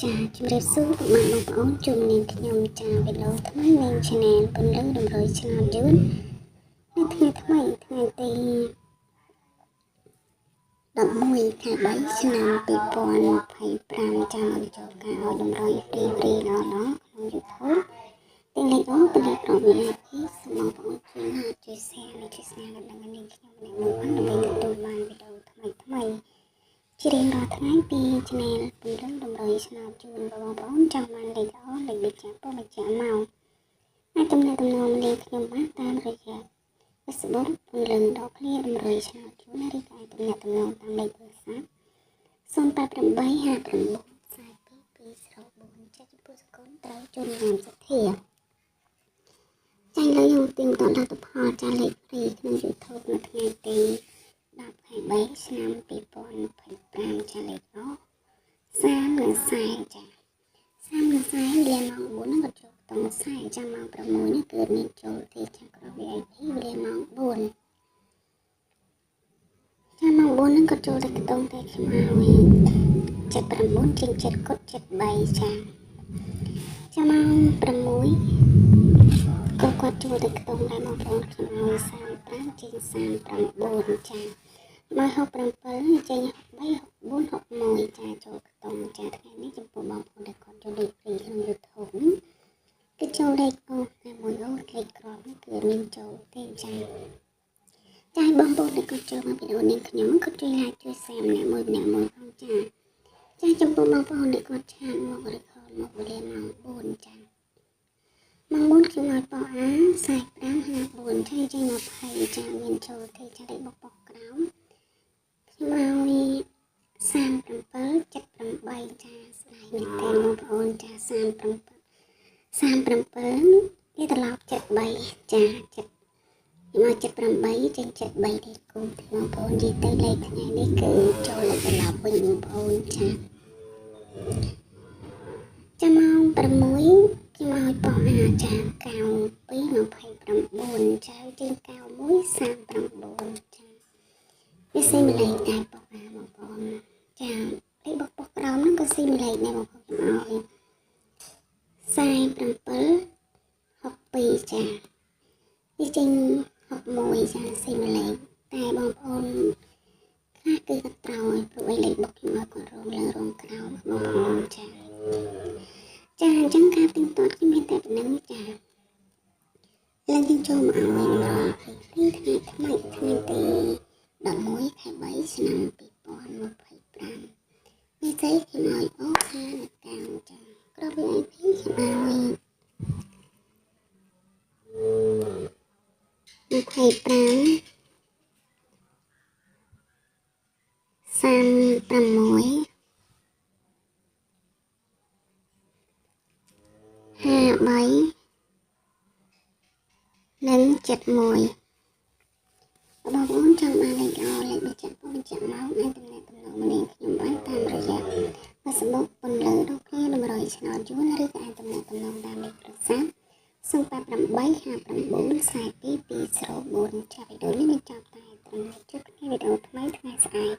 ចាជំរាបសួរបងប្អូនជួបនាងខ្ញុំចាវីដេអូថ្មីនៃ Channel ពន្លឺតម្រុយឆ្នោតយួននៅថ្ងៃថ្មីថ្ងៃទី11ខែ3ឆ្នាំ2025ចាំមកចូលការឲ្យតម្រុយព្រីដល់ក្នុង YouTube ទាំងលេខអូទាំងលេខក្រុម VIP សូមបងប្អូនជួយ share និងជួយស្នើដល់នាងខ្ញុំដើម្បីទទួលបានវីដេអូថ្មីជារៀងរាល់ថ្ងៃពី Channel ពន្លឺតម្រុយឆ្នោតជូនបងប្អូនចង់បានលេខល្អលេខប៊ីចាស់បញ្ជាក់មកអាចទំនាក់ទំនងលេខខ្ញុំបានតាមរយៈ Facebook ពន្លឺដកគ្នាតម្រុយឆ្នោតជូនឬក៏អាចទំនាក់ទំនងតាមលេខទូរស័ព្ទ088594224ចាចំពោះសកលត្រូវជូនតាមសទ្ធាចាញ់លើយើងទីមតលទ្ធផលចាលេខព្រីក្នុង YouTube នៅថ្ងៃទី10ខែ3ឆ្នាំ2025ចាលេខអូ30និង40ចា30និង40វេលាម៉ោង4ហ្នឹងក៏ចូលតង់40ចាំម៉ោង6នេះគឺមានចូលទីចាក់ក្រុម VIP វេលាម៉ោង4ចាំម៉ោង4ហ្នឹងក៏ចូលទៅតង់តែខ្ញុំឲ្យ79ជាង7កត់73ចាចាំម៉ោង6ក៏គាត់ចូលទៅតង់ដែរបងប្អូនខ្ញុំឲ្យ35ជាង39ចាមក67ចេញ63 64 61ចាចូលខ្ទង់ចាថ្ងៃនេះចំពោះបងប្អូនដែលគាត់ចូលលេខព្រីក្នុង YouTube គឺចូលលេខអូតែមួយអូលេខក្រមគឺមានចូលទេចាបងប្អូនដែលគាត់ចូលមកវីដេអូនេះខ្ញុំគាត់ជួយ like ជួយ share ម្នាក់មួយផងចាចំពោះបងប្អូនដែលគាត់ឆាតមក record មកវេលាម៉ោង4ចាម៉ោង4ខ្ញុំឲ្យប៉អា4554ចេញ20ចាមានចូលទេចាលេខបុកក្រោមខ្ញុំឲ្យ37 78ចាស្ដាយមែនតើបងប្អូនចា37វាត្រឡប់73ចាមក78ចេញ73លេខគូបងប្អូននិយាយទៅលេខថ្ងៃនេះគឺចូលលេខត្រឡប់វិញបងប្អូនចាចាំម៉ោង6ខ្ញុំឲ្យប៉អាចា9229ចាជាង91 39ចាវាស៊ីម្លេខដែរប៉អាបងប្អូនចាលេខបុកក្រោមហ្នឹងក៏ស៊ីម្លេខដែរបងប្អូនខ្ញុំឲ្យ47 62ចាវាចេញ61ចាស៊ីម្លេខតែបងប្អូនខ្លះគឺគាត់ត្រូវឲ្យព្រោះឯលេខបុកខ្ញុំឲ្យគាត់រងលើរងក្រោមបងប្អូនចាអញ្ចឹងការទីតតខ្ញុំមានតែប៉ុណ្្នឹងចាឡើងយើងចូលមកឲ្យតម្រុយព្រីថ្ងៃថ្មីថ្ងៃទី11ខែ3ឆ្នាំ2025នេះទេខ្ញុំឲ្យអូខានកាងចាក្រុម VIP ខ្ញុំឲ្យ25 36 53និង71បងប្អូនចង់បានលេខល្អលេខបញ្ជាក់មកអាចទំនាក់ទំនងមកខ្ញុំបានតាមរយៈ Facebook ពន្លឺរកគ្នាតម្រុយឆ្នោតយួនឬក៏អាចទំនាក់ទំនងតាមលេខទូរស័ព្ទ088594224ចាវីដេអូនេះបញ្ចប់តែត្រឹមនេះជួបគ្នាវីដេអូថ្មីថ្ងៃស្អែក